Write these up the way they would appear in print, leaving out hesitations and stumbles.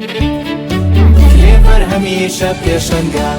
کلێڤەر هەمیشە پێشەنگە.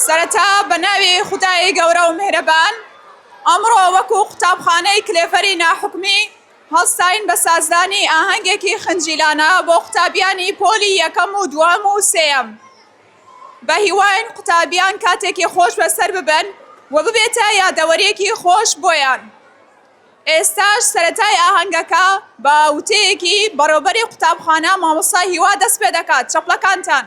سەرەتا بە ناوی خودای گەورە و مێرەبان ئەمڕۆ وەکو قوتابخانەی کلێفەری ناحوکمی هەڵستاین بە سازدانی ئاهەنگێکی خنجیلانە بۆ قوتابیانی پۆلی یەکەم و دووەم و سێیەم. بە هیواین قوتابیان کاتێکی خۆش بەسەر ببن و ببێتە یادەوەریەکی خۆش بۆیان. ئێستاش سەرەتای ئاهەنگەکە بە وتەیەکی بەڕێوەبەری قوتابخانە مامۆستا هیوا دەست پێ دەکات. چەپڵەکانتان.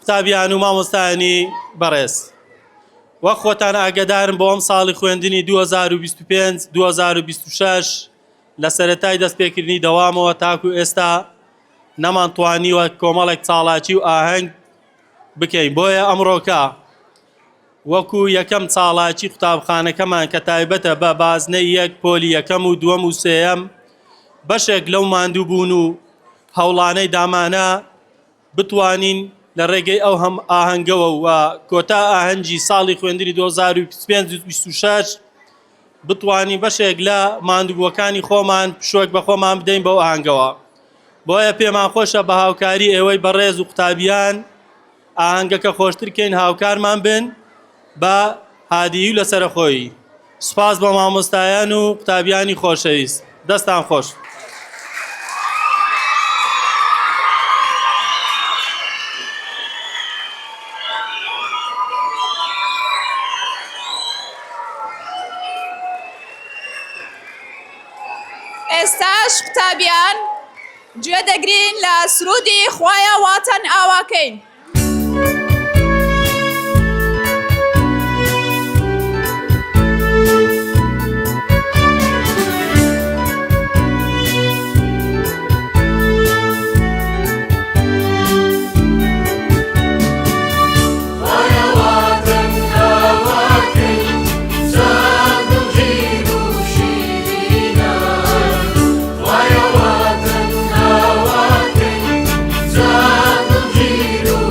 قوتابیان و مامۆستایانی بەڕێز، وەک خۆتان ئاگادارم بۆ ئەم ساڵی خوێندنی 2025-2026 لە سەرەتای دەستپێکردنی دەوامەوە تاکو ئێستا نەمانتوانیوە کۆمەڵێک چاڵاکی و ئاهەنگ بکەین. بۆیە ئەمڕۆکە وەکو یەکەم چاڵاکی قوتابخانەکەمان کە تایبەتە بە بازنەی یەک پۆلی یەکەم و دووەم و سێیەم بەشێک لەو ماندوو بوون و هەوڵانەی دامانە بتوانین لە ڕێگەی ئەو هەم ئاهەنگەوە و کۆتا ئاهەنگی ساڵی خوێندنی 2025-2026 بتوانین بەشێک لە ماندووبووەکانی خۆمان پشۆک بە خۆمان بدەین بەو ئاهەنگەوە. بۆیە پێمان خۆشە بە هاوکاری ئێوەی بەڕێز و قوتابیان ئاهەنگەکە خۆشترکەین هاوکارمان بن بە هادیی و لەسەرخۆیی. سوپاس بە مامۆستایان و قوتابیانی خۆشەویست. دەستان خۆش. ئێستاش قوتابیان گوێ دەگرین لە سرودی خوایە واتەن ئاواکەین. Zero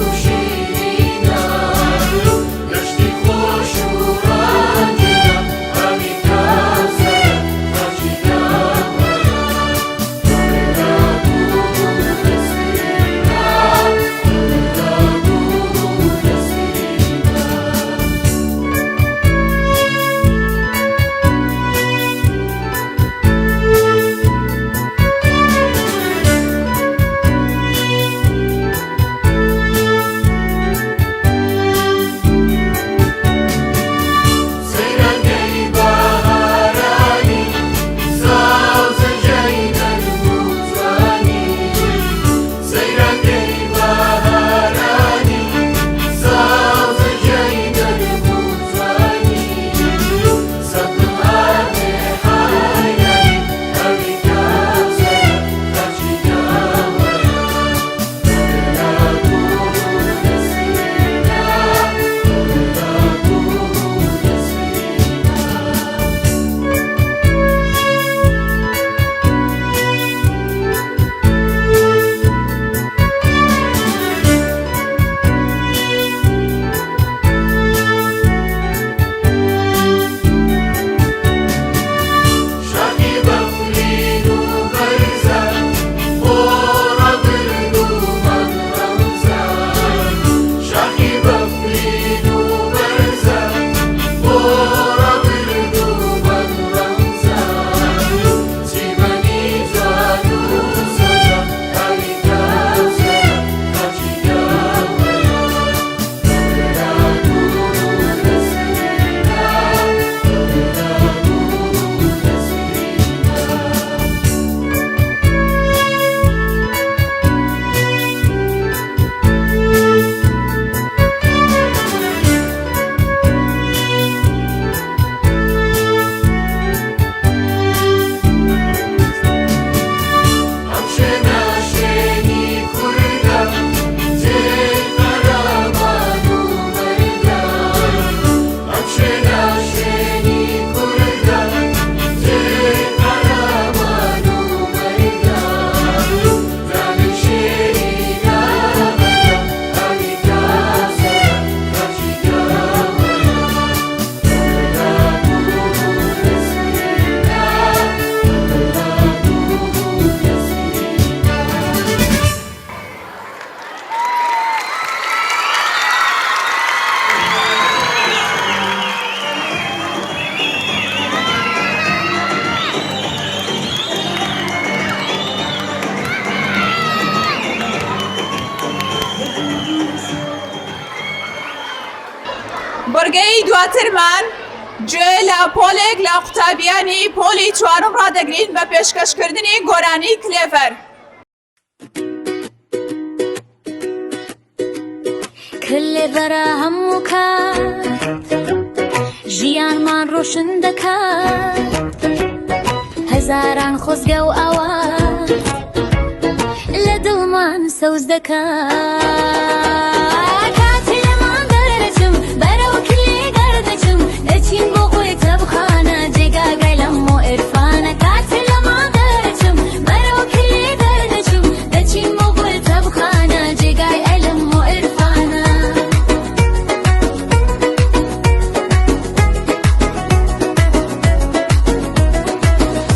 بۆرگەی دواترمان گوێ لە پۆلێک لە قوتابیانی پۆلی چوارم ڕادەگرین بە پێشکەشکردنی گۆرانی کلێڤەر. کلێڤەرە هەموو کات ژیانمان ڕۆشن دەکات، هەزاران خۆزگە و ئاوات لە دڵمان سەوز دەکات. کاتی لەمان دەرەچم بەرەو کلێ گەردەچم، دەچین بۆ خۆی تەبخانە جێگاگای لەم و عێرفانە. کاتی لەمان دەرەچم بەرەو کلێ گەردەچم، دەچین بۆ خۆی تەبخانە جێگای عێلم و عێرفانە.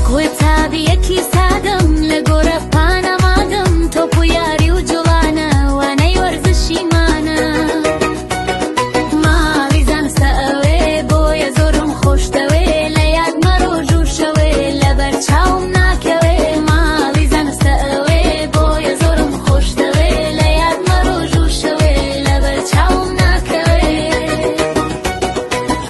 قوتابیەکی سادەم لە گۆرە پانەمادەم، تۆپ و یاری و جوڵانە وانەی وەرزشیمانە. ماڵی زانستە ئەوێ بۆیە زۆرم خۆشتەوێ، لە یادمە ڕۆژ و شەوێ لەبەر چاوم ناکەوێ. ماڵی زانستە ئەوێ بۆیە زۆرم خۆشتەوێ، لە یادمە ڕۆژ و شەوێ لەبەر چاوم ناکەوێ.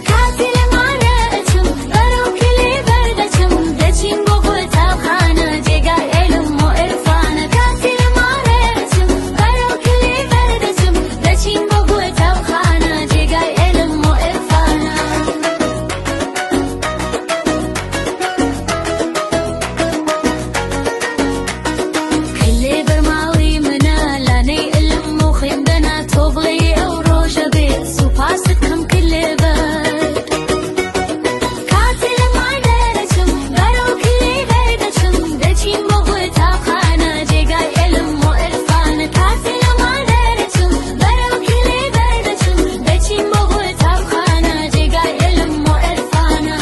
کاتی لەمانە ئەچم بەرەو کلێ بەردەچم، دەچین بۆ قوتابخانە جێگای عێلم و عێرفانە. کاتی لەمانە ئەچم بەرەو کلێ بەردەچم، دەچین بۆ قوتابخانە جێگای عێلم و عێرفانە. کلێڤەر ماڵی منە لانەی ئیلم و خوێندنە، تۆ بڵێ ئەو ڕۆژە بێت سوپاست کەم کلێڤەر. کاتی لەمانە ئەچم بەرەو کلێ بەردەچم، دەچین بۆ قوتابخانە جێگای عێلم و عێرفانە. کاتی لەمانە ئەچم بەرەو کلێ بەردەچم، دەچین بۆ قوتابخانە جێگای عێلم و عێرفانە.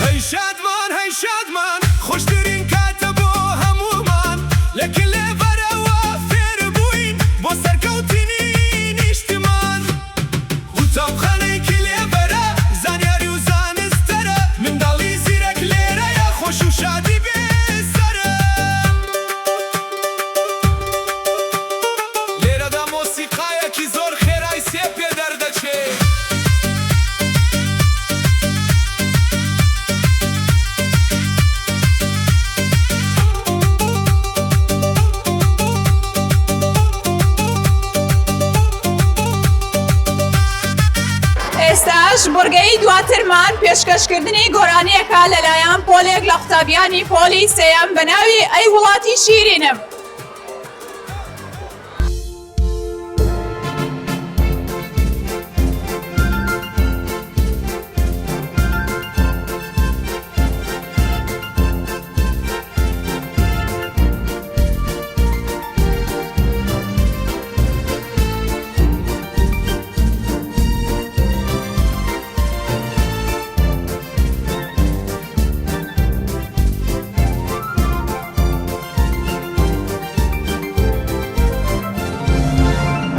هەی شادمان هەی شادمان، خۆشترین کاتە بۆ هەموومان، لە کلێڤەرەوە فێر بووین بۆ سەرکەوتنی نیشتمان. قوتابخانەی کلێڤەرە زانیاری و زانستەرە، منداڵی زیرەک لێرەیە خۆش و شادی بێسەرە. لێرەدا مۆسیقایەکی زۆر خێرای سێ پێ دەردەچێت. ئێستاش بۆرگەی دواترمان پێشکەشکردنی گۆرانیەکە لەلایەن پۆلێک لە قوتابیانی پۆلی سێیەم بە ناوی ئەی وڵاتی شیرینم.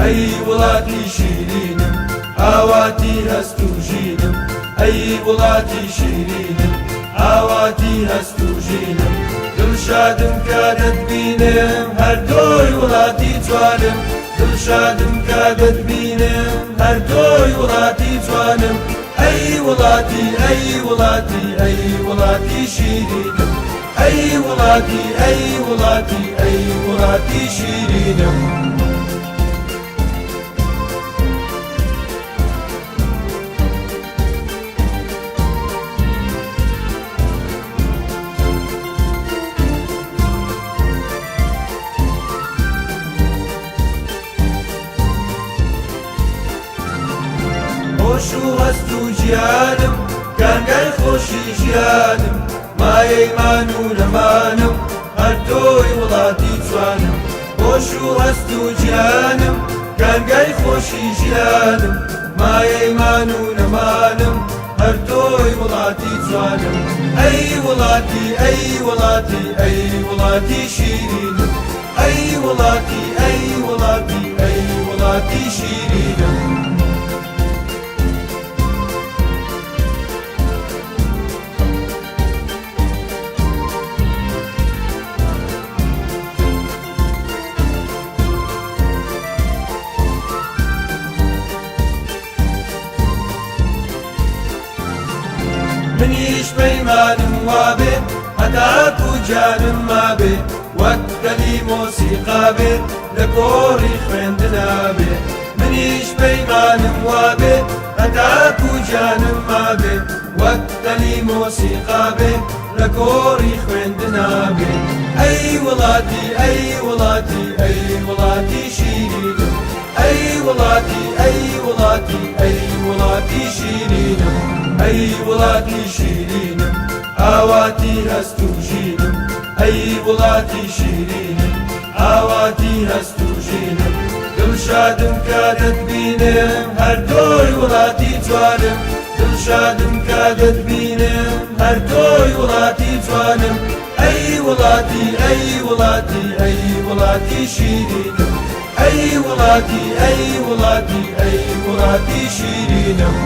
ئەی وڵاتی شیرینم، ئاواتی هەست و ژینم. ئەی وڵاتی شیرینم، ئاواتی هەست و ژینم. دڵشادم کە دەتبینم هەردۆی وڵاتی جوانم، دڵشادم کە دەتبینم هەردۆی وڵاتی جوانم. ئەی وڵاتی ئەی وڵاتی ئەی وڵاتی شیرینم، ئەی وڵاتی ئەی وڵاتی ئەی وڵاتی شیرینم. خۆش و هەست و ژیانم کانگای خۆشی ژیانم مایەیمان و نەمانم هەر تۆی وڵاتی جوانم خۆش و هەست و ژیانم کانگای خۆشی ژیانم مایەیمان و نەمانم هەر تۆی وڵاتی جوانم ئەی وڵاتی ئەی وڵاتی ئەی وڵاتی شیرینم ئەی وڵاتی ئەی وڵاتی ئەی وڵاتی شیرینم منیش پەیمانم وابێ هەتاکو جانم مابێ وەک دەلی مۆسیقا بێ لە گۆڕی خوێندنا بێ منیش پەیمانم وابێ هەتاکو جانم مابێ وەک دەلی مۆسیقا بێ لە گۆڕی خوێندنا بێ ئەی وڵاتی ئەی وڵاتی ئەی وڵاتی شیرینم ئەی وڵاتی ئەی وڵاتی ئەی وڵاتی شیرینم ئەی وڵاتی شیرینم ئاواتی هەست و ژینم ئەی وڵاتی شیرینم ئاواتی هەست و ژینم دڵشادم کە دەتبینم هەر تۆی وڵاتی جوانم دڵشادم کە دەتبینم هەر تۆی وڵاتی جوانم ئەی وڵاتی ئەی وڵاتی ئەی وڵاتی شیرینم ئەی وڵاتی ئەی وڵاتی ئەی وڵاتی شیرینم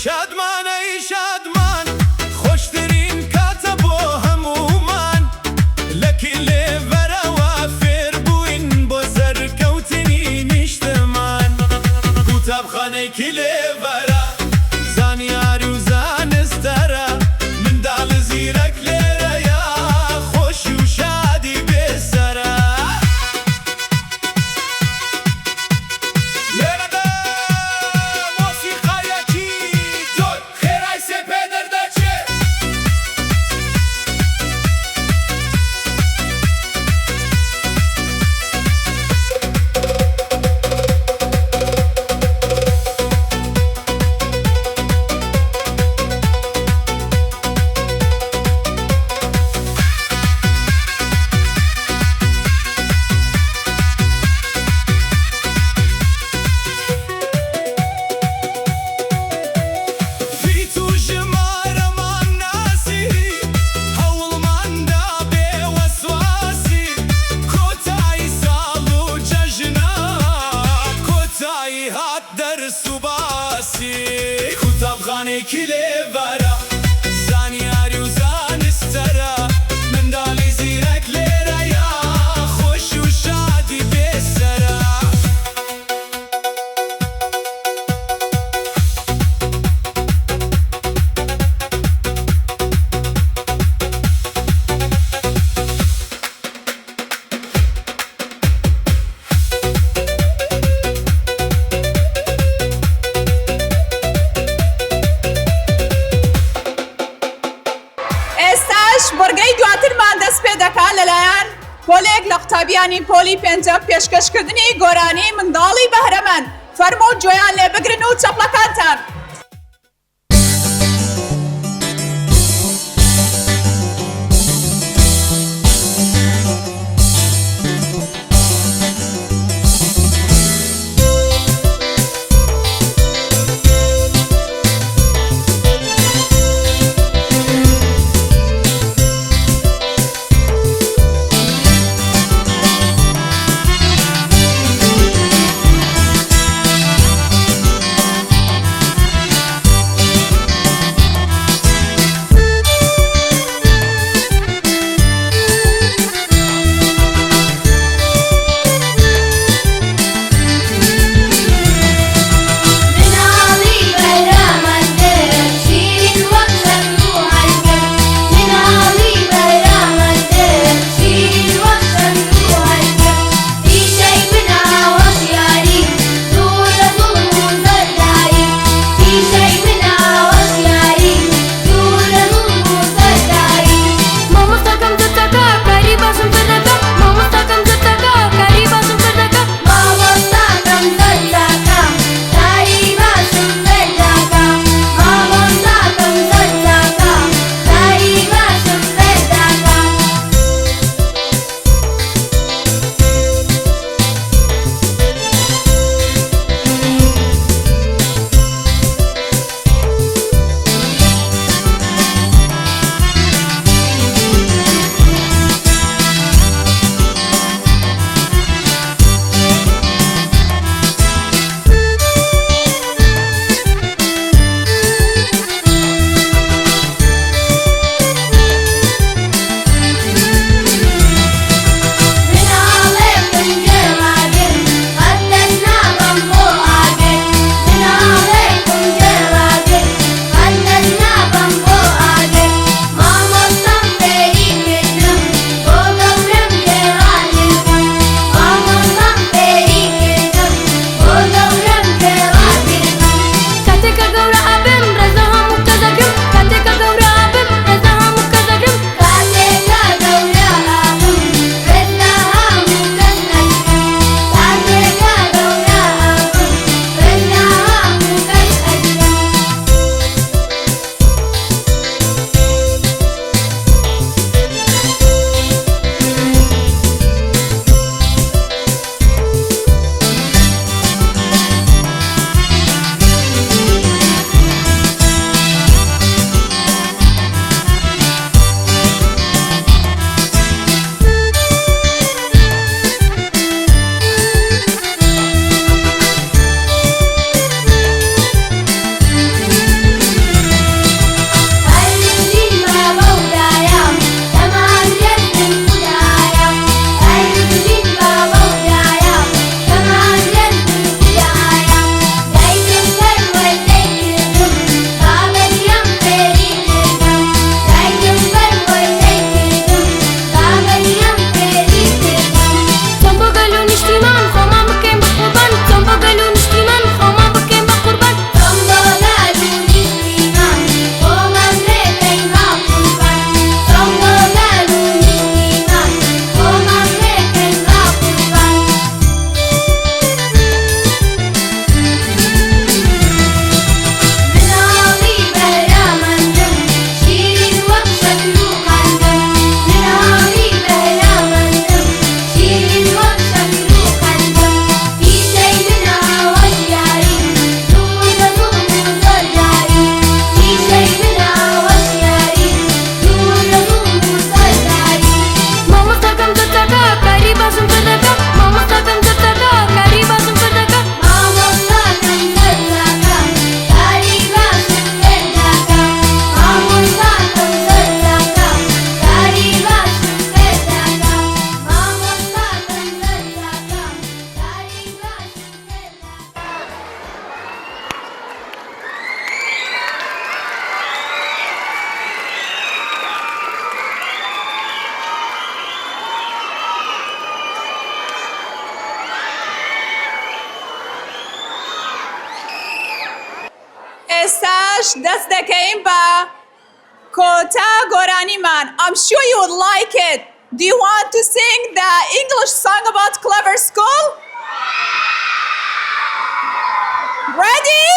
شادمان ای شادمان خوشترین کاتە بۆ هەمومان لە کلێڤەرەوە فێر بووین بۆ سەرکەوتنی نیشتمان قوتابخانەی کلێڤەرە زانیاری و زانستەرە منداڵ زیرەک لێرەیە خۆشی و شادی بێسەرە لێرەدا مۆسیقایەکی قوتابخانەی کلێڤەرە زانیاری و زانستەرە منداڵی زیرەک لێرەیە خۆشی و شادی بێسەرە بەرگەی دواترمان دەست پێ دەکات لەلایەن پۆلێک لە قوتابیانی پۆلی پێنجە پێشکەشکردنی گۆرانی منداڵی بەهرەمەند فەرموو جۆیان لێ بگرن و چەپڵەکانتان دەست دەکەین بە کۆتا گۆرانیمان. I'm sure you would like it. Do you want to sing the English song about Clever School? Ready?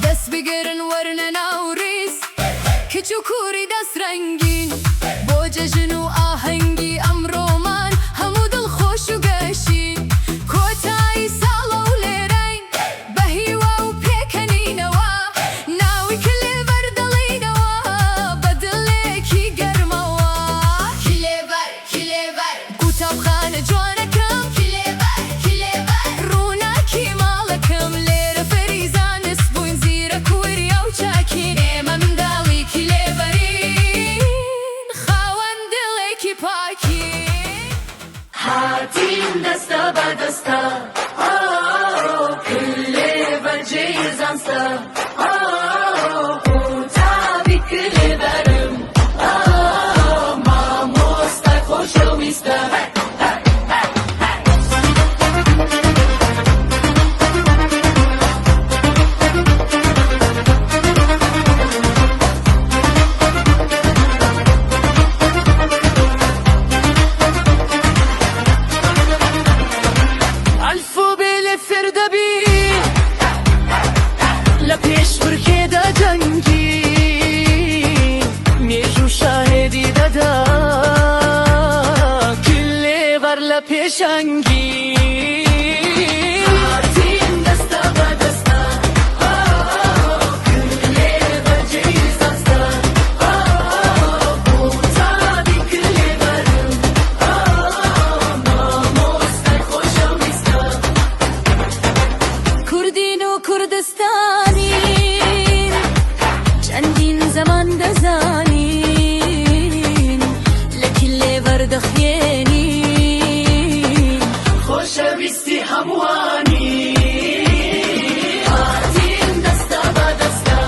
دست بگرن ورنه نوریز کچو کوری دست رنگین با جشن و آهنگی امرومان همو دل خوش و گشین کۆتایی ساڵە و لێرەین بە هیوا و پێکەنینەوە ناوی کلێبەر دەڵێنەوە بە دڵێکی گەرمەوە کلێبەر قوتابخانە جوانەکەم کلێبەر ڕووناکی ماڵەکەم لێرە فەریزان نسبووین زیرەک و وریا و چاکین ئێمە منداڵی کلێبەرین خاوەن دڵێکی پاکین هاتین دەستە بە دەستە کلێبەر جێی زانستە قوتابی کلێبەرم مامۆستای خۆشەویستە ئەلفوبێ فێردەبی لە پێش ورکێدا جەنگی مێژوو شاهێدی دەدا کلێبەر لە پێشەنگی هاتین دەستە بە دەستە کلێبەر جێی زانستە قوتابی کلێبەرم مامۆستای خۆشەویستە کوردین و کوردستانین چەندین زەمان دەزانین لە کلێبەر دەخوێنین خۆشەویستی هەمووانی هاتین دەستە بە دەستە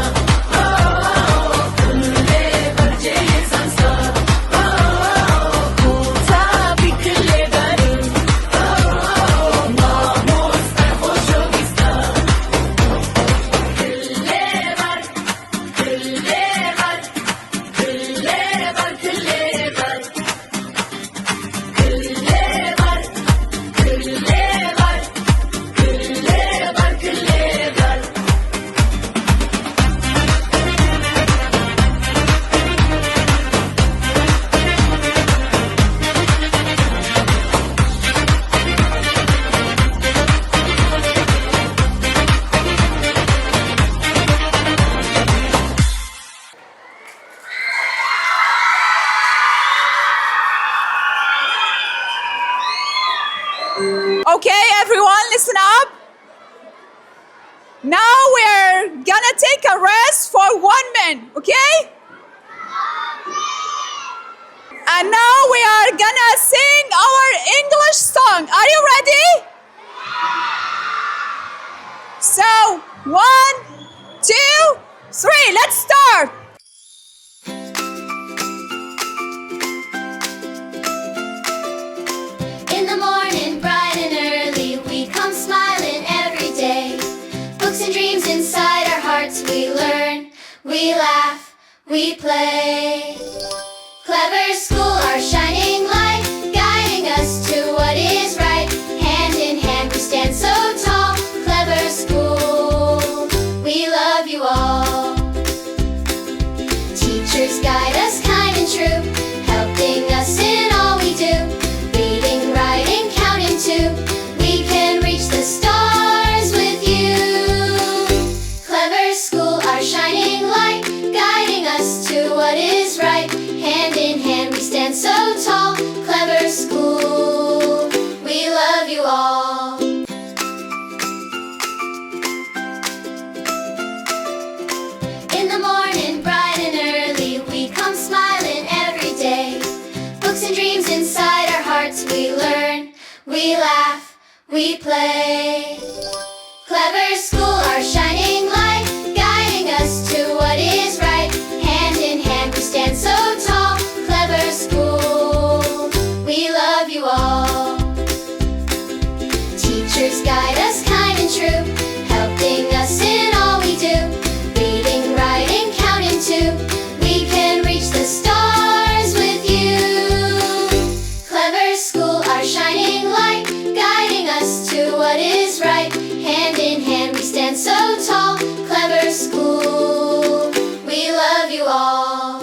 کلێبەر جێی زانستە قوتابی کلێبەرم مامۆستای خۆشەویستە کلێبەر کلێبەر کلێبەر کلێبەر کلێبەر کلێبەر کلێبەر Okay, everyone, listen up. Now we're gonna take a rest for 1 minute, okay? And now we are gonna sing our English song. Are you ready? So, 1, 2, 3, let's start. In the morning, bright and early, we come smiling every day. Books and dreams inside our hearts, we learn, we laugh, we play. Clever School, our shining light, guiding us to what is right. Hand in hand, we stand so tall. Clever School, we love you all. Teachers guide us kind and true, helping us in all we do. Reading, writing, counting too. We can reach the stars with you. Clever School, our shining light, guiding us to what is right. Hand in hand, we stand so tall. Clever School, we love you all. we laugh, we play. Clever school, our shining light, guiding us to what is right. Hand in hand we stand so tall. Clever school, we love you all. Teachers guide us kind and true, helping us in all we do. Reading, writing, counting too, we can reach the stars with you. Clever school, our shining light, guiding us to what is right. Hand in hand we stand so tall. Clever school, we love you all.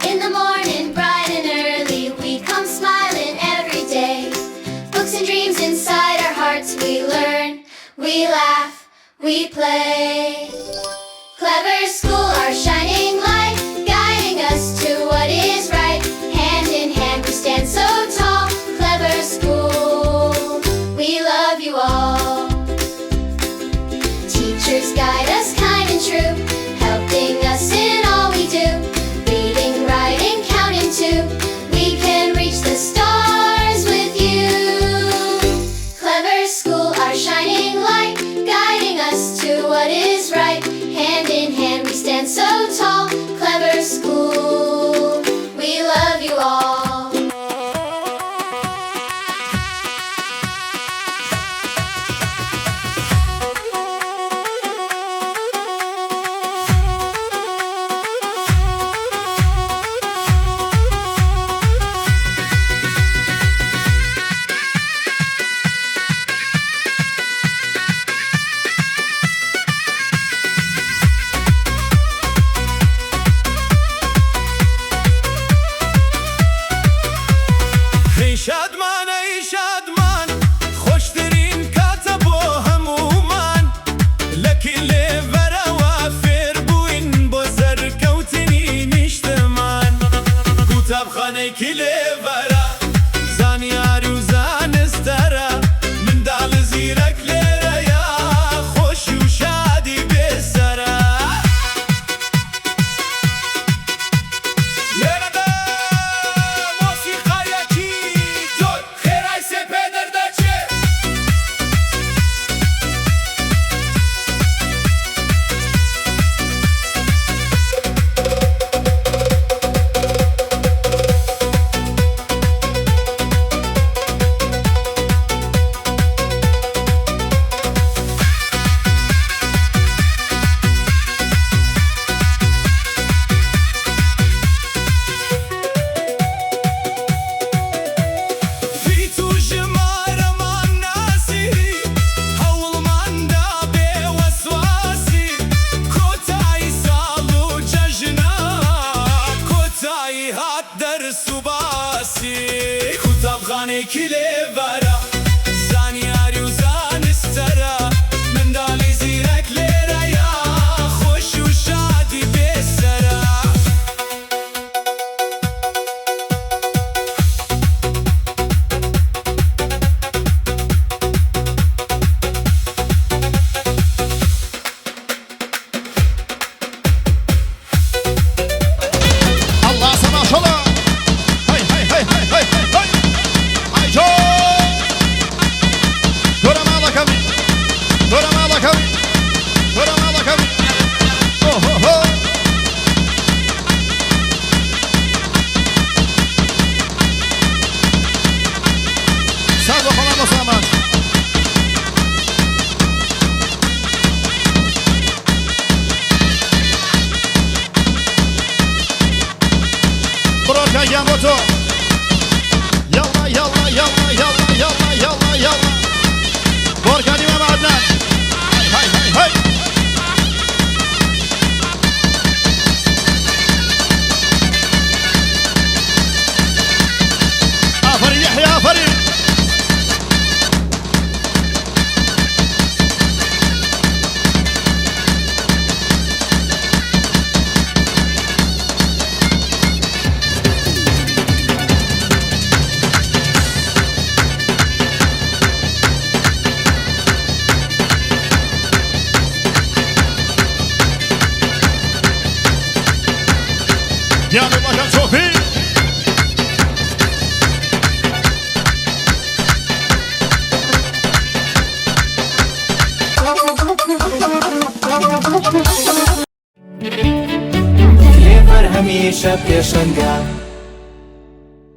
In the morning, bright and early, we come smiling every day. Books and dreams inside our hearts, we learn, we laugh, we play. Clever school, our shining light, guiding us to what is right. Hand in hand we stand so tall. Clever school, we love you all. Teachers guide us kind and true, helping us in all we do. Reading, writing, counting too, we can reach the stars with you. Clever school, our shining light, guiding us to what is right. Hand in hand we stand so tall. Clever school, we love you all. ای شادمان خوشترین کاتە بۆ هەموومان لە کلێڤەرەوە فێر بووین بۆ سەرکەوتنی نیشتمان. قوتابخانەی کلێڤەرە زانیاری و زانستەرە، منداڵ زیرەک لێرەیە خۆشی و شادی بێسەرە. لێرەدا مۆسیقایەکی زۆر خێرای سێپێ دەردەچێت. پیت و ژمارەمان ناسی، هەوڵماندا بێوەسواسی. کۆتایی ساڵ و جەژنە، کۆتایی هات دەرس و باسی. قوتابخانەی کلێڤەرە زانیاری و زانستەرە، منداڵی زیرەک لێرەیە خۆشی و شادی بێسەرە. الله سما شلا هاي هاي هاي هاي هاي هاي هاي جو دورا مالا كمي دورا مالا كمي دورا مالا كمي اوه هو هو سابق الله سامان بروكا يا موتو يلا يلا يلا يلا يلا يلا يلا بوركا ديما مع عدنان هاي هاي هاي آفرين يحيى آفرين يا الله كان صوفي كلێبەر هەمیشە پێشەنگە